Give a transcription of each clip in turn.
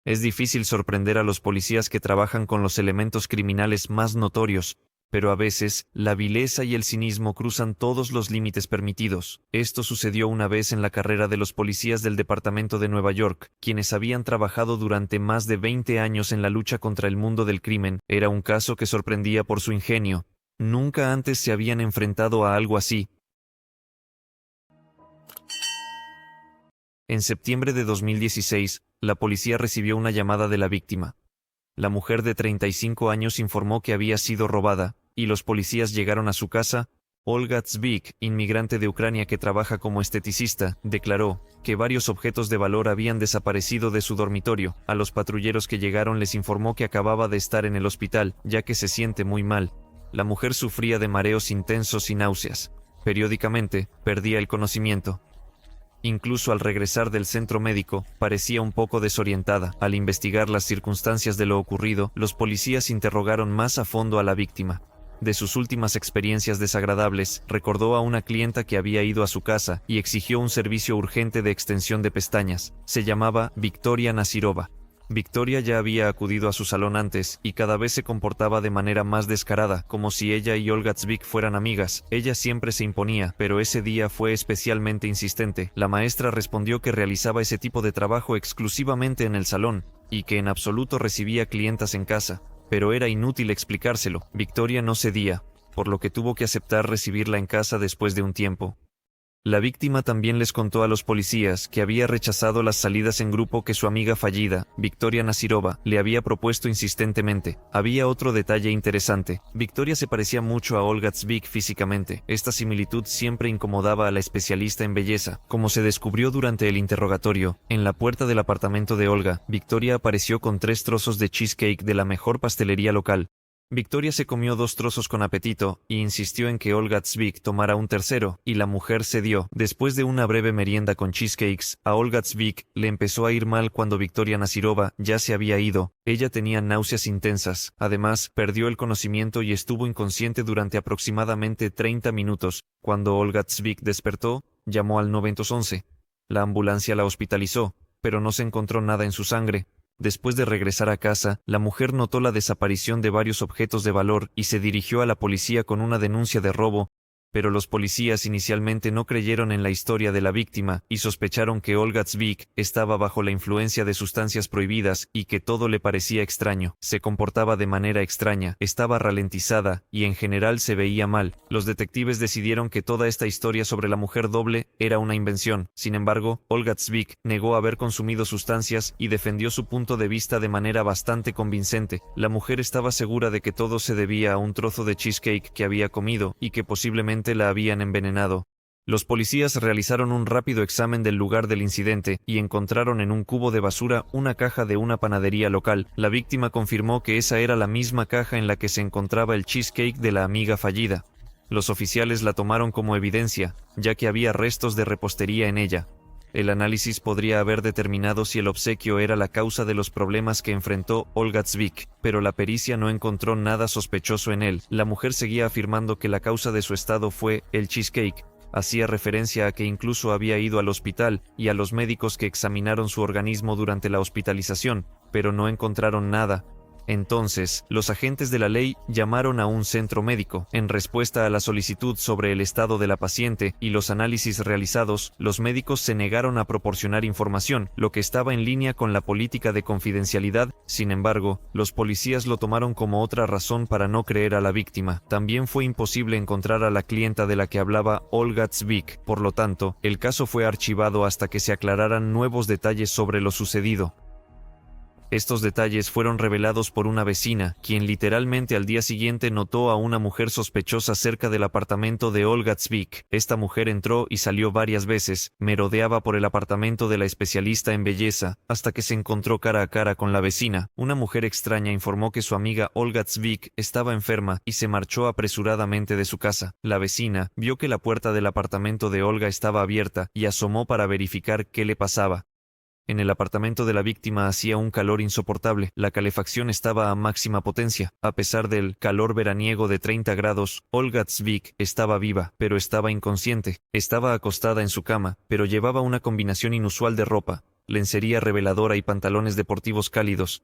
Es difícil sorprender a los policías que trabajan con los elementos criminales más notorios, pero a veces, la vileza y el cinismo cruzan todos los límites permitidos. Esto sucedió una vez en la carrera de los policías del Departamento de Nueva York, quienes habían trabajado durante más de 20 años en la lucha contra el mundo del crimen. Era un caso que sorprendía por su ingenio. Nunca antes se habían enfrentado a algo así. En septiembre de 2016, la policía recibió una llamada de la víctima. La mujer de 35 años informó que había sido robada, y los policías llegaron a su casa. Olga Tzvik, inmigrante de Ucrania que trabaja como esteticista, declaró que varios objetos de valor habían desaparecido de su dormitorio. A los patrulleros que llegaron les informó que acababa de estar en el hospital, ya que se siente muy mal. La mujer sufría de mareos intensos y náuseas. Periódicamente, perdía el conocimiento. Incluso al regresar del centro médico, parecía un poco desorientada. Al investigar las circunstancias de lo ocurrido, los policías interrogaron más a fondo a la víctima. De sus últimas experiencias desagradables, recordó a una clienta que había ido a su casa y exigió un servicio urgente de extensión de pestañas. Se llamaba Victoria Nasirova. Victoria ya había acudido a su salón antes, y cada vez se comportaba de manera más descarada, como si ella y Olga Tzvik fueran amigas. Ella siempre se imponía, pero ese día fue especialmente insistente. La maestra respondió que realizaba ese tipo de trabajo exclusivamente en el salón, y que en absoluto recibía clientas en casa. Pero era inútil explicárselo. Victoria no cedía, por lo que tuvo que aceptar recibirla en casa después de un tiempo. La víctima también les contó a los policías que había rechazado las salidas en grupo que su amiga fallida, Victoria Nasirova, le había propuesto insistentemente. Había otro detalle interesante. Victoria se parecía mucho a Olga Tzvik físicamente. Esta similitud siempre incomodaba a la especialista en belleza. Como se descubrió durante el interrogatorio, en la puerta del apartamento de Olga, Victoria apareció con 3 trozos de cheesecake de la mejor pastelería local. Victoria se comió 2 trozos con apetito y insistió en que Olga Tzvik tomara un tercero, y la mujer cedió. Después de una breve merienda con cheesecakes, a Olga Tzvik le empezó a ir mal cuando Victoria Nasirova ya se había ido. Ella tenía náuseas intensas. Además, perdió el conocimiento y estuvo inconsciente durante aproximadamente 30 minutos. Cuando Olga Tzvik despertó, llamó al 911. La ambulancia la hospitalizó, pero no se encontró nada en su sangre. Después de regresar a casa, la mujer notó la desaparición de varios objetos de valor y se dirigió a la policía con una denuncia de robo, pero los policías inicialmente no creyeron en la historia de la víctima y sospecharon que Olga Tzvik estaba bajo la influencia de sustancias prohibidas y que todo le parecía extraño. Se comportaba de manera extraña, estaba ralentizada y en general se veía mal. Los detectives decidieron que toda esta historia sobre la mujer doble era una invención. Sin embargo, Olga Tzvik negó haber consumido sustancias y defendió su punto de vista de manera bastante convincente. La mujer estaba segura de que todo se debía a un trozo de cheesecake que había comido y que posiblemente la habían envenenado. Los policías realizaron un rápido examen del lugar del incidente y encontraron en un cubo de basura una caja de una panadería local. La víctima confirmó que esa era la misma caja en la que se encontraba el cheesecake de la amiga fallida. Los oficiales la tomaron como evidencia, ya que había restos de repostería en ella. El análisis podría haber determinado si el obsequio era la causa de los problemas que enfrentó Olga Tzvik, pero la pericia no encontró nada sospechoso en él. La mujer seguía afirmando que la causa de su estado fue el cheesecake. Hacía referencia a que incluso había ido al hospital y a los médicos que examinaron su organismo durante la hospitalización, pero no encontraron nada. Entonces, los agentes de la ley llamaron a un centro médico. En respuesta a la solicitud sobre el estado de la paciente y los análisis realizados, los médicos se negaron a proporcionar información, lo que estaba en línea con la política de confidencialidad. Sin embargo, los policías lo tomaron como otra razón para no creer a la víctima. También fue imposible encontrar a la clienta de la que hablaba Olga Tzvik. Por lo tanto, el caso fue archivado hasta que se aclararan nuevos detalles sobre lo sucedido. Estos detalles fueron revelados por una vecina, quien literalmente al día siguiente notó a una mujer sospechosa cerca del apartamento de Olga Tzvik. Esta mujer entró y salió varias veces, merodeaba por el apartamento de la especialista en belleza, hasta que se encontró cara a cara con la vecina. Una mujer extraña informó que su amiga Olga Tzvik estaba enferma y se marchó apresuradamente de su casa. La vecina vio que la puerta del apartamento de Olga estaba abierta y asomó para verificar qué le pasaba. En el apartamento de la víctima hacía un calor insoportable. La calefacción estaba a máxima potencia. A pesar del calor veraniego de 30 grados, Olga Tzvik estaba viva, pero estaba inconsciente. Estaba acostada en su cama, pero llevaba una combinación inusual de ropa. lencería reveladora y pantalones deportivos cálidos.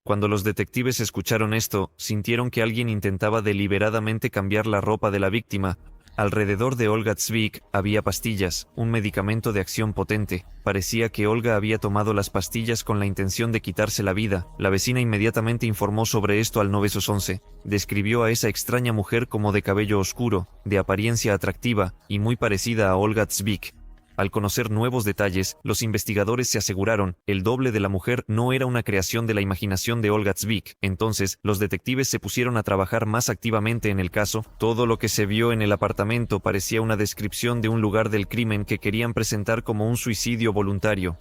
Cuando los detectives escucharon esto, sintieron que alguien intentaba deliberadamente cambiar la ropa de la víctima. Alrededor de Olga Zbik había pastillas, un medicamento de acción potente. Parecía que Olga había tomado las pastillas con la intención de quitarse la vida. La vecina inmediatamente informó sobre esto al 911. Describió a esa extraña mujer como de cabello oscuro, de apariencia atractiva y muy parecida a Olga Zbik. Al conocer nuevos detalles, los investigadores se aseguraron, el doble de la mujer no era una creación de la imaginación de Olga Zbik. Entonces, los detectives se pusieron a trabajar más activamente en el caso. Todo lo que se vio en el apartamento parecía una descripción de un lugar del crimen que querían presentar como un suicidio voluntario.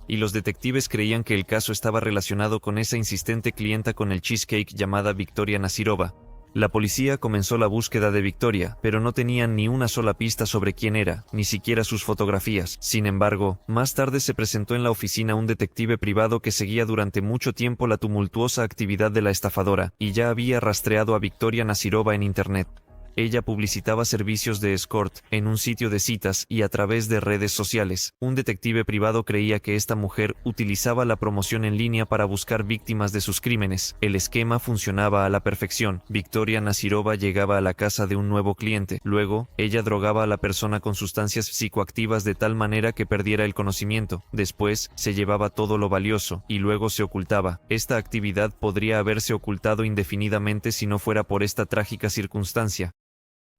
Y los detectives creían que el caso estaba relacionado con esa insistente clienta con el cheesecake llamada Victoria Nasirova. La policía comenzó la búsqueda de Victoria, pero no tenían ni una sola pista sobre quién era, ni siquiera sus fotografías. Sin embargo, más tarde se presentó en la oficina un detective privado que seguía durante mucho tiempo la tumultuosa actividad de la estafadora, y ya había rastreado a Victoria Nasirova en Internet. Ella publicitaba servicios de escort en un sitio de citas y a través de redes sociales. Un detective privado creía que esta mujer utilizaba la promoción en línea para buscar víctimas de sus crímenes. El esquema funcionaba a la perfección. Victoria Nasirova llegaba a la casa de un nuevo cliente. Luego, ella drogaba a la persona con sustancias psicoactivas de tal manera que perdiera el conocimiento. Después, se llevaba todo lo valioso y luego se ocultaba. Esta actividad podría haberse ocultado indefinidamente si no fuera por esta trágica circunstancia.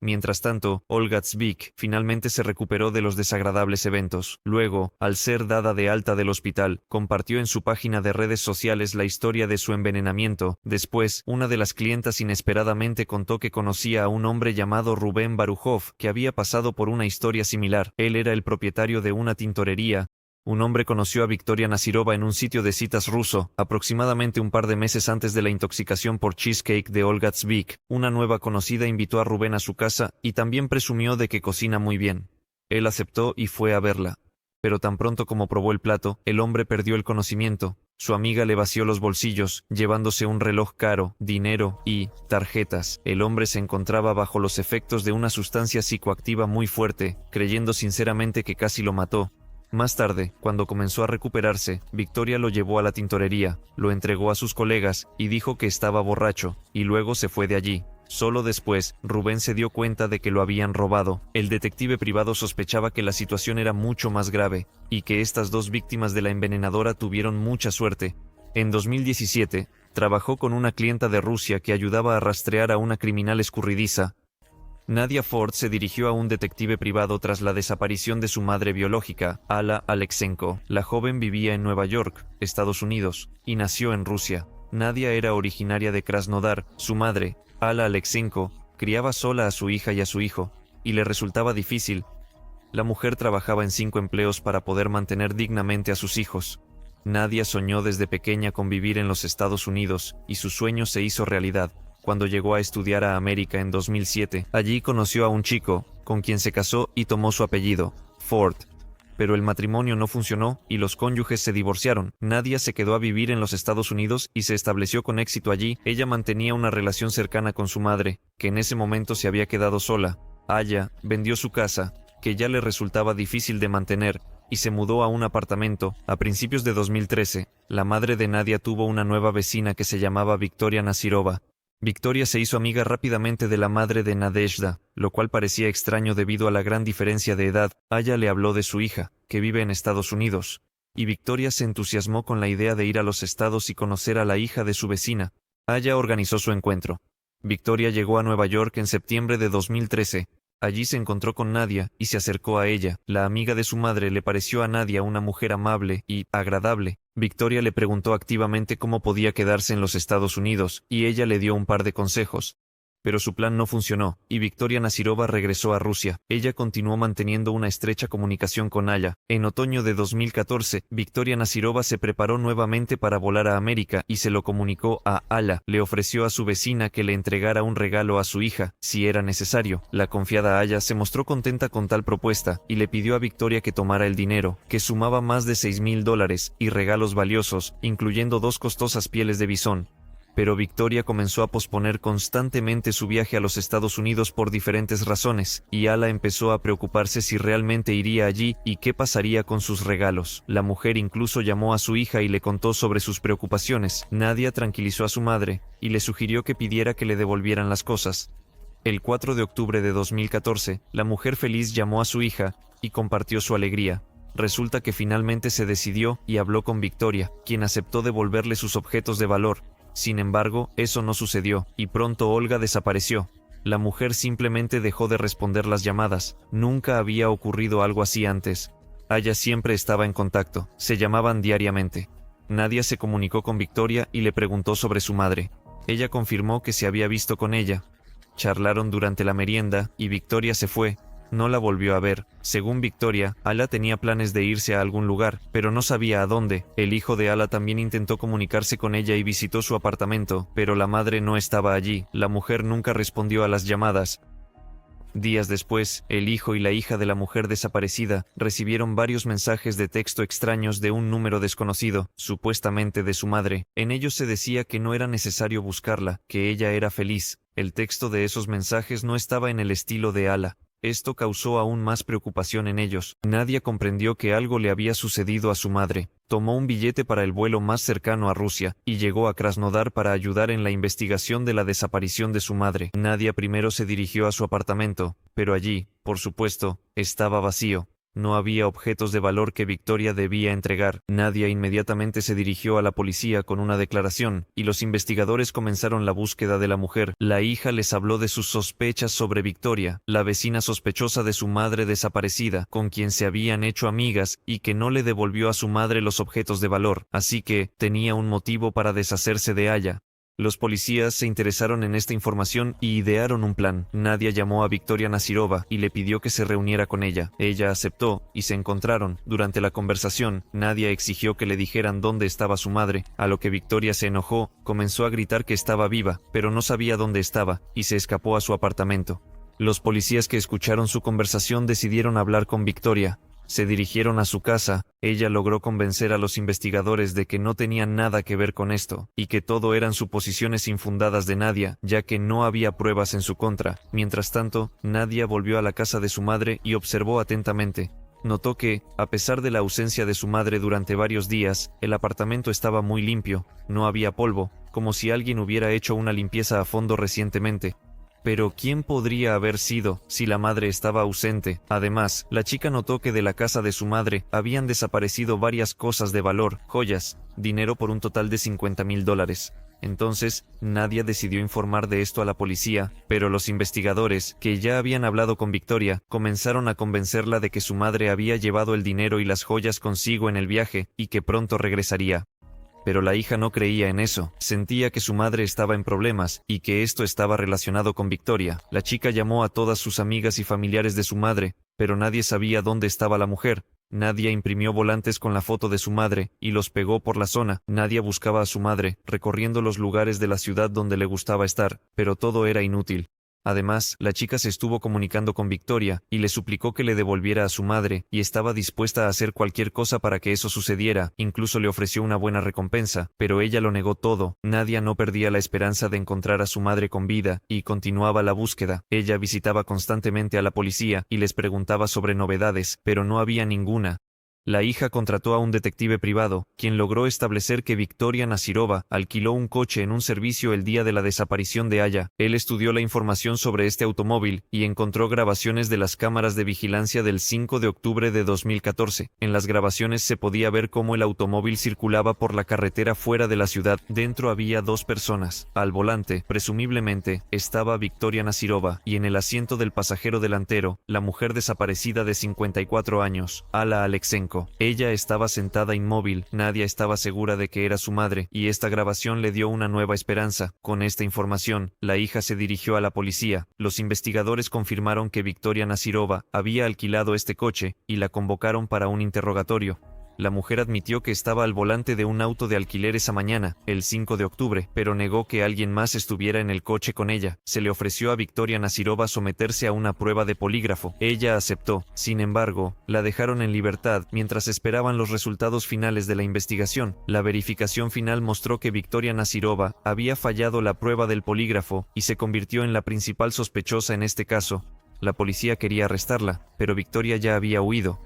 Mientras tanto, Olga Zbik finalmente se recuperó de los desagradables eventos. Luego, al ser dada de alta del hospital, compartió en su página de redes sociales la historia de su envenenamiento. Después, una de las clientas inesperadamente contó que conocía a un hombre llamado Rubén Barujov, que había pasado por una historia similar. Él era el propietario de una tintorería. Un hombre conoció a Victoria Nasirova en un sitio de citas ruso, aproximadamente un par de meses antes de la intoxicación por cheesecake de Olga Zbik. Una nueva conocida invitó a Rubén a su casa y también presumió de que cocina muy bien. Él aceptó y fue a verla. Pero tan pronto como probó el plato, el hombre perdió el conocimiento. Su amiga le vació los bolsillos, llevándose un reloj caro, dinero y tarjetas. El hombre se encontraba bajo los efectos de una sustancia psicoactiva muy fuerte, creyendo sinceramente que casi lo mató. Más tarde, cuando comenzó a recuperarse, Victoria lo llevó a la tintorería, lo entregó a sus colegas y dijo que estaba borracho, y luego se fue de allí. Solo después, Rubén se dio cuenta de que lo habían robado. El detective privado sospechaba que la situación era mucho más grave, y que estas dos víctimas de la envenenadora tuvieron mucha suerte. En 2017, trabajó con una clienta de Rusia que ayudaba a rastrear a una criminal escurridiza. Nadia Ford se dirigió a un detective privado tras la desaparición de su madre biológica, Alla Alexenko. La joven vivía en Nueva York, Estados Unidos, y nació en Rusia. Nadia era originaria de Krasnodar. Su madre, Alla Alexenko, criaba sola a su hija y a su hijo, y le resultaba difícil. La mujer trabajaba en 5 empleos para poder mantener dignamente a sus hijos. Nadia soñó desde pequeña con vivir en los Estados Unidos, y su sueño se hizo realidad cuando llegó a estudiar a América en 2007. Allí conoció a un chico, con quien se casó y tomó su apellido, Ford. Pero el matrimonio no funcionó y los cónyuges se divorciaron. Nadia se quedó a vivir en los Estados Unidos y se estableció con éxito allí. Ella mantenía una relación cercana con su madre, que en ese momento se había quedado sola. Aya vendió su casa, que ya le resultaba difícil de mantener, y se mudó a un apartamento. A principios de 2013, la madre de Nadia tuvo una nueva vecina que se llamaba Victoria Nasirova. Victoria se hizo amiga rápidamente de la madre de Nadezhda, lo cual parecía extraño debido a la gran diferencia de edad. Aya le habló de su hija, que vive en Estados Unidos, y Victoria se entusiasmó con la idea de ir a los estados y conocer a la hija de su vecina. Aya organizó su encuentro. Victoria llegó a Nueva York en septiembre de 2013. Allí se encontró con Nadia y se acercó a ella. La amiga de su madre le pareció a Nadia una mujer amable y agradable. Victoria le preguntó activamente cómo podía quedarse en los Estados Unidos, y ella le dio un par de consejos. Pero su plan no funcionó, y Victoria Nasirova regresó a Rusia. Ella continuó manteniendo una estrecha comunicación con Aya. En otoño de 2014, Victoria Nasirova se preparó nuevamente para volar a América y se lo comunicó a Aya. Le ofreció a su vecina que le entregara un regalo a su hija, si era necesario. La confiada Aya se mostró contenta con tal propuesta, y le pidió a Victoria que tomara el dinero, que sumaba más de $6,000, y regalos valiosos, incluyendo 2 costosas pieles de bisón. Pero Victoria comenzó a posponer constantemente su viaje a los Estados Unidos por diferentes razones, y Ala empezó a preocuparse si realmente iría allí y qué pasaría con sus regalos. La mujer incluso llamó a su hija y le contó sobre sus preocupaciones. Nadia tranquilizó a su madre y le sugirió que pidiera que le devolvieran las cosas. El 4 de octubre de 2014, la mujer feliz llamó a su hija y compartió su alegría. Resulta que finalmente se decidió y habló con Victoria, quien aceptó devolverle sus objetos de valor. Sin embargo, eso no sucedió, y pronto Olga desapareció. La mujer simplemente dejó de responder las llamadas. Nunca había ocurrido algo así antes. Aya siempre estaba en contacto, se llamaban diariamente. Nadia se comunicó con Victoria y le preguntó sobre su madre. Ella confirmó que se había visto con ella. Charlaron durante la merienda y Victoria se fue. No la volvió a ver. Según Victoria, Ala tenía planes de irse a algún lugar, pero no sabía a dónde. El hijo de Ala también intentó comunicarse con ella y visitó su apartamento, pero la madre no estaba allí. La mujer nunca respondió a las llamadas. Días después, el hijo y la hija de la mujer desaparecida recibieron varios mensajes de texto extraños de un número desconocido, supuestamente de su madre. En ellos se decía que no era necesario buscarla, que ella era feliz. El texto de esos mensajes no estaba en el estilo de Ala. Esto causó aún más preocupación en ellos. Nadia comprendió que algo le había sucedido a su madre. Tomó un billete para el vuelo más cercano a Rusia y llegó a Krasnodar para ayudar en la investigación de la desaparición de su madre. Nadia primero se dirigió a su apartamento, pero allí, por supuesto, estaba vacío. No había objetos de valor que Victoria debía entregar. Nadia inmediatamente se dirigió a la policía con una declaración, y los investigadores comenzaron la búsqueda de la mujer. La hija les habló de sus sospechas sobre Victoria, la vecina sospechosa de su madre desaparecida, con quien se habían hecho amigas y que no le devolvió a su madre los objetos de valor, así que tenía un motivo para deshacerse de ella. Los policías se interesaron en esta información y idearon un plan. Nadia llamó a Victoria Nazirova y le pidió que se reuniera con ella. Ella aceptó y se encontraron. Durante la conversación, Nadia exigió que le dijeran dónde estaba su madre, a lo que Victoria se enojó, comenzó a gritar que estaba viva, pero no sabía dónde estaba, y se escapó a su apartamento. Los policías que escucharon su conversación decidieron hablar con Victoria. Se dirigieron a su casa. Ella logró convencer a los investigadores de que no tenían nada que ver con esto, y que todo eran suposiciones infundadas de Nadia, ya que no había pruebas en su contra. Mientras tanto, Nadia volvió a la casa de su madre y observó atentamente. Notó que, a pesar de la ausencia de su madre durante varios días, el apartamento estaba muy limpio, no había polvo, como si alguien hubiera hecho una limpieza a fondo recientemente. Pero ¿quién podría haber sido si la madre estaba ausente? Además, la chica notó que de la casa de su madre habían desaparecido varias cosas de valor, joyas, dinero por un total de $50,000. Entonces, Nadia decidió informar de esto a la policía, pero los investigadores, que ya habían hablado con Victoria, comenzaron a convencerla de que su madre había llevado el dinero y las joyas consigo en el viaje y que pronto regresaría. Pero la hija no creía en eso, sentía que su madre estaba en problemas y que esto estaba relacionado con Victoria. La chica llamó a todas sus amigas y familiares de su madre, pero nadie sabía dónde estaba la mujer. Nadia imprimió volantes con la foto de su madre y los pegó por la zona. Nadia buscaba a su madre, recorriendo los lugares de la ciudad donde le gustaba estar, pero todo era inútil. Además, la chica se estuvo comunicando con Victoria y le suplicó que le devolviera a su madre, y estaba dispuesta a hacer cualquier cosa para que eso sucediera, incluso le ofreció una buena recompensa, pero ella lo negó todo. Nadia no perdía la esperanza de encontrar a su madre con vida, y continuaba la búsqueda. Ella visitaba constantemente a la policía y les preguntaba sobre novedades, pero no había ninguna. La hija contrató a un detective privado, quien logró establecer que Victoria Nazirova alquiló un coche en un servicio el día de la desaparición de Aya. Él estudió la información sobre este automóvil y encontró grabaciones de las cámaras de vigilancia del 5 de octubre de 2014. En las grabaciones se podía ver cómo el automóvil circulaba por la carretera fuera de la ciudad. Dentro había 2 personas. Al volante, presumiblemente, estaba Victoria Nazirova, y en el asiento del pasajero delantero, la mujer desaparecida de 54 años, Ala Alexenko. Ella estaba sentada inmóvil. Nadia estaba segura de que era su madre, y esta grabación le dio una nueva esperanza. Con esta información, la hija se dirigió a la policía. Los investigadores confirmaron que Victoria Nazirova había alquilado este coche, y la convocaron para un interrogatorio. La mujer admitió que estaba al volante de un auto de alquiler esa mañana, el 5 de octubre, pero negó que alguien más estuviera en el coche con ella. Se le ofreció a Victoria Nasirova someterse a una prueba de polígrafo. Ella aceptó. Sin embargo, la dejaron en libertad mientras esperaban los resultados finales de la investigación. La verificación final mostró que Victoria Nasirova había fallado la prueba del polígrafo y se convirtió en la principal sospechosa en este caso. La policía quería arrestarla, pero Victoria ya había huido.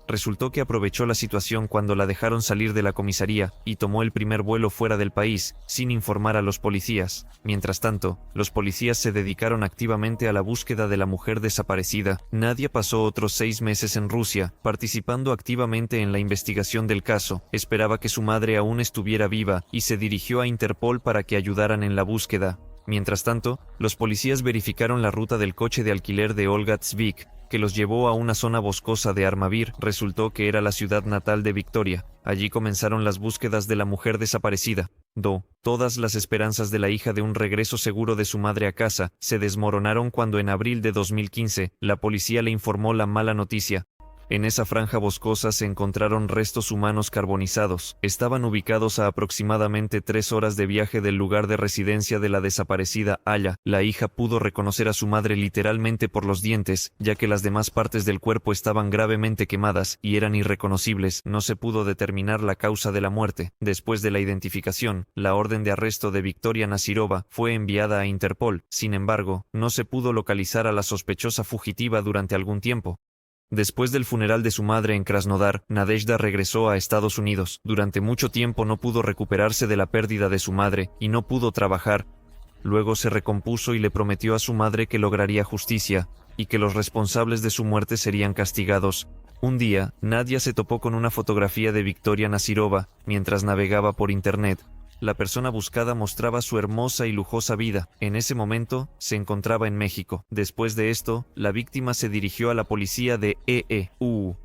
Resultó que aprovechó la situación cuando la dejaron salir de la comisaría y tomó el primer vuelo fuera del país, sin informar a los policías. Mientras tanto, los policías se dedicaron activamente a la búsqueda de la mujer desaparecida. Nadia pasó otros 6 meses en Rusia, participando activamente en la investigación del caso. Esperaba que su madre aún estuviera viva y se dirigió a Interpol para que ayudaran en la búsqueda. Mientras tanto, los policías verificaron la ruta del coche de alquiler de Olga Tzvik, que los llevó a una zona boscosa de Armavir. Resultó que era la ciudad natal de Victoria. Allí comenzaron las búsquedas de la mujer desaparecida. Todas las esperanzas de la hija de un regreso seguro de su madre a casa se desmoronaron cuando en abril de 2015 la policía le informó la mala noticia. En esa franja boscosa se encontraron restos humanos carbonizados. Estaban ubicados a aproximadamente 3 horas de viaje del lugar de residencia de la desaparecida Aya. La hija pudo reconocer a su madre literalmente por los dientes, ya que las demás partes del cuerpo estaban gravemente quemadas y eran irreconocibles. No se pudo determinar la causa de la muerte. Después de la identificación, la orden de arresto de Victoria Nasirova fue enviada a Interpol. Sin embargo, no se pudo localizar a la sospechosa fugitiva durante algún tiempo. Después del funeral de su madre en Krasnodar, Nadezhda regresó a Estados Unidos. Durante mucho tiempo no pudo recuperarse de la pérdida de su madre y no pudo trabajar. Luego se recompuso y le prometió a su madre que lograría justicia y que los responsables de su muerte serían castigados. Un día, Nadia se topó con una fotografía de Victoria Nasirova mientras navegaba por internet. La persona buscada mostraba su hermosa y lujosa vida. En ese momento, se encontraba en México. Después de esto, la víctima se dirigió a la policía de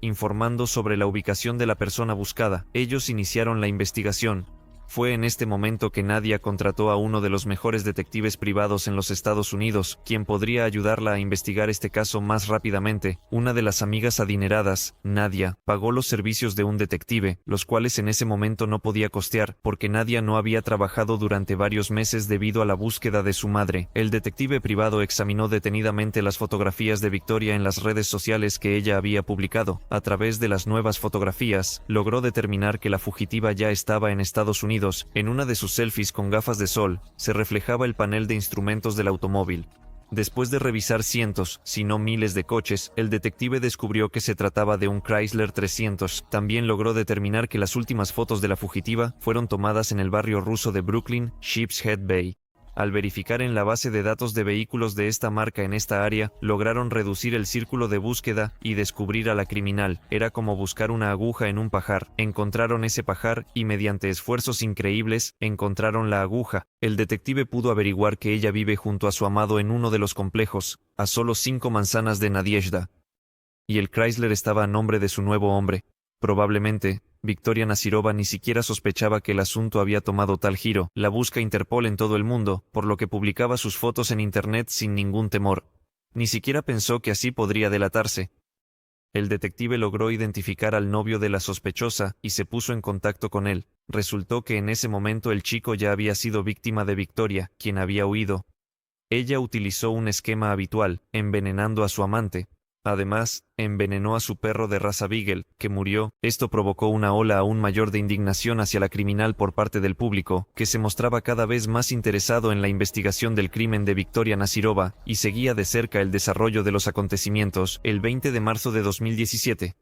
informando sobre la ubicación de la persona buscada. Ellos iniciaron la investigación. Fue en este momento que Nadia contrató a uno de los mejores detectives privados en los Estados Unidos, quien podría ayudarla a investigar este caso más rápidamente. Una de las amigas adineradas, Nadia, pagó los servicios de un detective, los cuales en ese momento no podía costear, porque Nadia no había trabajado durante varios meses debido a la búsqueda de su madre. El detective privado examinó detenidamente las fotografías de Victoria en las redes sociales que ella había publicado. A través de las nuevas fotografías, logró determinar que la fugitiva ya estaba en Estados Unidos. En una de sus selfies con gafas de sol, se reflejaba el panel de instrumentos del automóvil. Después de revisar cientos, si no miles de coches, el detective descubrió que se trataba de un Chrysler 300. También logró determinar que las últimas fotos de la fugitiva fueron tomadas en el barrio ruso de Brooklyn, Sheepshead Bay. Al verificar en la base de datos de vehículos de esta marca en esta área, lograron reducir el círculo de búsqueda y descubrir a la criminal. Era como buscar una aguja en un pajar. Encontraron ese pajar y mediante esfuerzos increíbles, encontraron la aguja. El detective pudo averiguar que ella vive junto a su amado en uno de los complejos, a solo 5 manzanas de Nadezhda. Y el Chrysler estaba a nombre de su nuevo hombre. Probablemente, Victoria Nasirova ni siquiera sospechaba que el asunto había tomado tal giro. La busca Interpol en todo el mundo, por lo que publicaba sus fotos en internet sin ningún temor. Ni siquiera pensó que así podría delatarse. El detective logró identificar al novio de la sospechosa y se puso en contacto con él. Resultó que en ese momento el chico ya había sido víctima de Victoria, quien había huido. Ella utilizó un esquema habitual, envenenando a su amante. Además, envenenó a su perro de raza Beagle, que murió. Esto provocó una ola aún mayor de indignación hacia la criminal por parte del público, que se mostraba cada vez más interesado en la investigación del crimen de Victoria Nasirova, y seguía de cerca el desarrollo de los acontecimientos. El 20 de marzo de 2017.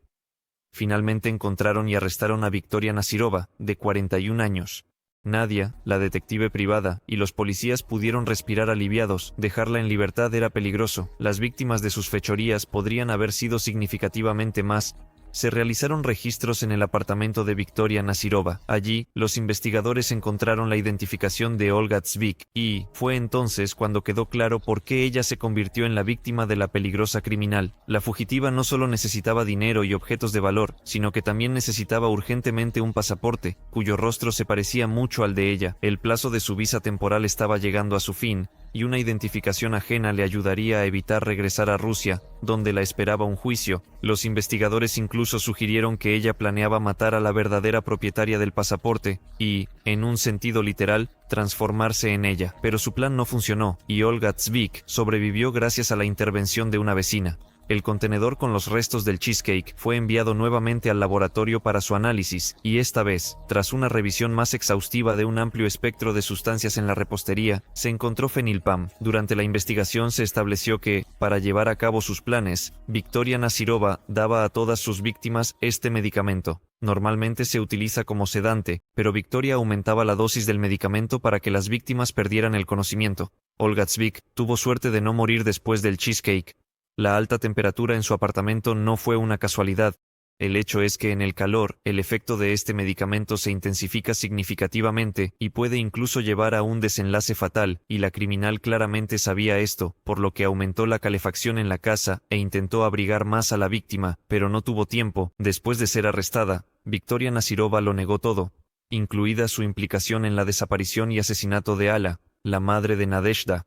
Finalmente encontraron y arrestaron a Victoria Nasirova, de 41 años. Nadia, la detective privada, y los policías pudieron respirar aliviados. Dejarla en libertad era peligroso. Las víctimas de sus fechorías podrían haber sido significativamente más. Se realizaron registros en el apartamento de Victoria Nasirova. Allí, los investigadores encontraron la identificación de Olga Tzvik, y fue entonces cuando quedó claro por qué ella se convirtió en la víctima de la peligrosa criminal. La fugitiva no solo necesitaba dinero y objetos de valor, sino que también necesitaba urgentemente un pasaporte, cuyo rostro se parecía mucho al de ella. El plazo de su visa temporal estaba llegando a su fin, y una identificación ajena le ayudaría a evitar regresar a Rusia, donde la esperaba un juicio. Los investigadores incluso sugirieron que ella planeaba matar a la verdadera propietaria del pasaporte y, en un sentido literal, transformarse en ella. Pero su plan no funcionó, y Olga Tzvik sobrevivió gracias a la intervención de una vecina. El contenedor con los restos del cheesecake fue enviado nuevamente al laboratorio para su análisis, y esta vez, tras una revisión más exhaustiva de un amplio espectro de sustancias en la repostería, se encontró fenilpam. Durante la investigación se estableció que, para llevar a cabo sus planes, Victoria Nasirova daba a todas sus víctimas este medicamento. Normalmente se utiliza como sedante, pero Victoria aumentaba la dosis del medicamento para que las víctimas perdieran el conocimiento. Olga Tzvik tuvo suerte de no morir después del cheesecake. La alta temperatura en su apartamento no fue una casualidad. El hecho es que en el calor, el efecto de este medicamento se intensifica significativamente y puede incluso llevar a un desenlace fatal, y la criminal claramente sabía esto, por lo que aumentó la calefacción en la casa e intentó abrigar más a la víctima, pero no tuvo tiempo. Después de ser arrestada, Victoria Nasirova lo negó todo, incluida su implicación en la desaparición y asesinato de Ala, la madre de Nadezhda.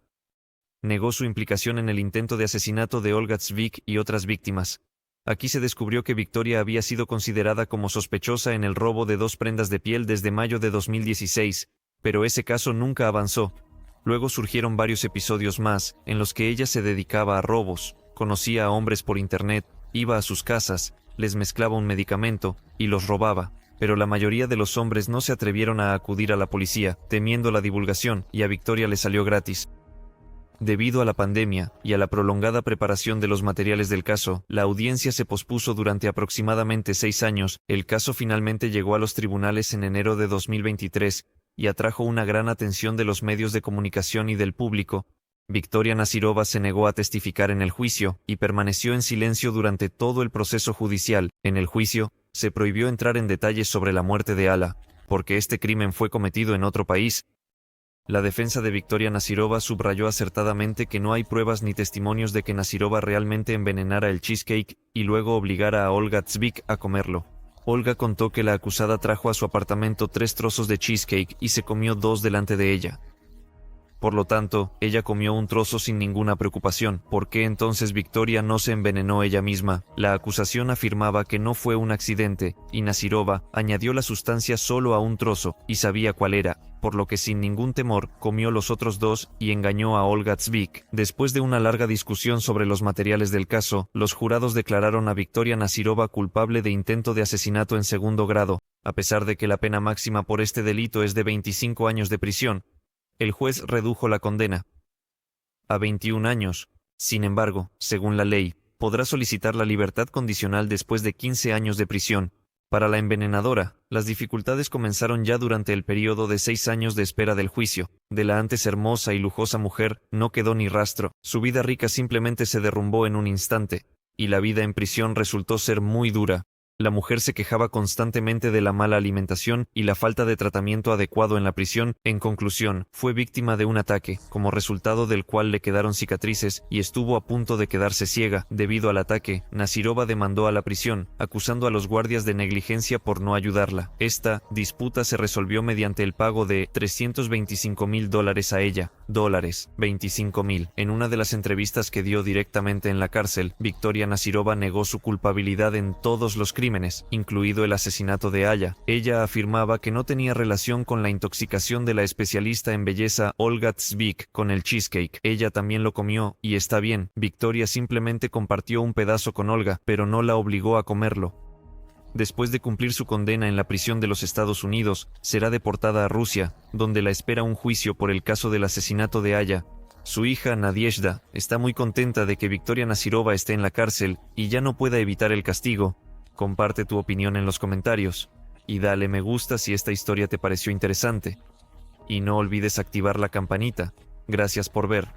Negó su implicación en el intento de asesinato de Olga Tzvik y otras víctimas. Aquí se descubrió que Victoria había sido considerada como sospechosa en el robo de 2 prendas de piel desde mayo de 2016, pero ese caso nunca avanzó. Luego surgieron varios episodios más, en los que ella se dedicaba a robos, conocía a hombres por internet, iba a sus casas, les mezclaba un medicamento, y los robaba. Pero la mayoría de los hombres no se atrevieron a acudir a la policía, temiendo la divulgación, y a Victoria le salió gratis. Debido a la pandemia y a la prolongada preparación de los materiales del caso, la audiencia se pospuso durante aproximadamente 6 años. El caso finalmente llegó a los tribunales en enero de 2023 y atrajo una gran atención de los medios de comunicación y del público. Victoria Nasirova se negó a testificar en el juicio y permaneció en silencio durante todo el proceso judicial. En el juicio, se prohibió entrar en detalles sobre la muerte de Ala, porque este crimen fue cometido en otro país. La defensa de Victoria Nasirova subrayó acertadamente que no hay pruebas ni testimonios de que Nasirova realmente envenenara el cheesecake y luego obligara a Olga Tzvik a comerlo. Olga contó que la acusada trajo a su apartamento 3 trozos de cheesecake y se comió 2 delante de ella. Por lo tanto, ella comió un trozo sin ninguna preocupación. ¿Por qué entonces Victoria no se envenenó ella misma? La acusación afirmaba que no fue un accidente, y Nasirova añadió la sustancia solo a un trozo, y sabía cuál era, por lo que sin ningún temor comió los otros 2 y engañó a Olga Tzvik. Después de una larga discusión sobre los materiales del caso, los jurados declararon a Victoria Nasirova culpable de intento de asesinato en segundo grado. A pesar de que la pena máxima por este delito es de 25 años de prisión, el juez redujo la condena a 21 años. Sin embargo, según la ley, podrá solicitar la libertad condicional después de 15 años de prisión. Para la envenenadora, las dificultades comenzaron ya durante el periodo de 6 años de espera del juicio. De la antes hermosa y lujosa mujer no quedó ni rastro. Su vida rica simplemente se derrumbó en un instante, y la vida en prisión resultó ser muy dura. La mujer se quejaba constantemente de la mala alimentación y la falta de tratamiento adecuado en la prisión. En conclusión, fue víctima de un ataque, como resultado del cual le quedaron cicatrices y estuvo a punto de quedarse ciega. Debido al ataque, Nasirova demandó a la prisión, acusando a los guardias de negligencia por no ayudarla. Esta disputa se resolvió mediante el pago de $325,000 a ella. $25,000. En una de las entrevistas que dio directamente en la cárcel, Victoria Nasirova negó su culpabilidad en todos los crímenes, incluido el asesinato de Aya. Ella afirmaba que no tenía relación con la intoxicación de la especialista en belleza Olga Tzvik con el cheesecake. Ella también lo comió, y está bien. Victoria simplemente compartió un pedazo con Olga, pero no la obligó a comerlo. Después de cumplir su condena en la prisión de los Estados Unidos, será deportada a Rusia, donde la espera un juicio por el caso del asesinato de Aya. Su hija, Nadezhda, está muy contenta de que Victoria Nasirova esté en la cárcel y ya no pueda evitar el castigo. Comparte tu opinión en los comentarios, y dale me gusta si esta historia te pareció interesante. Y no olvides activar la campanita. Gracias por ver.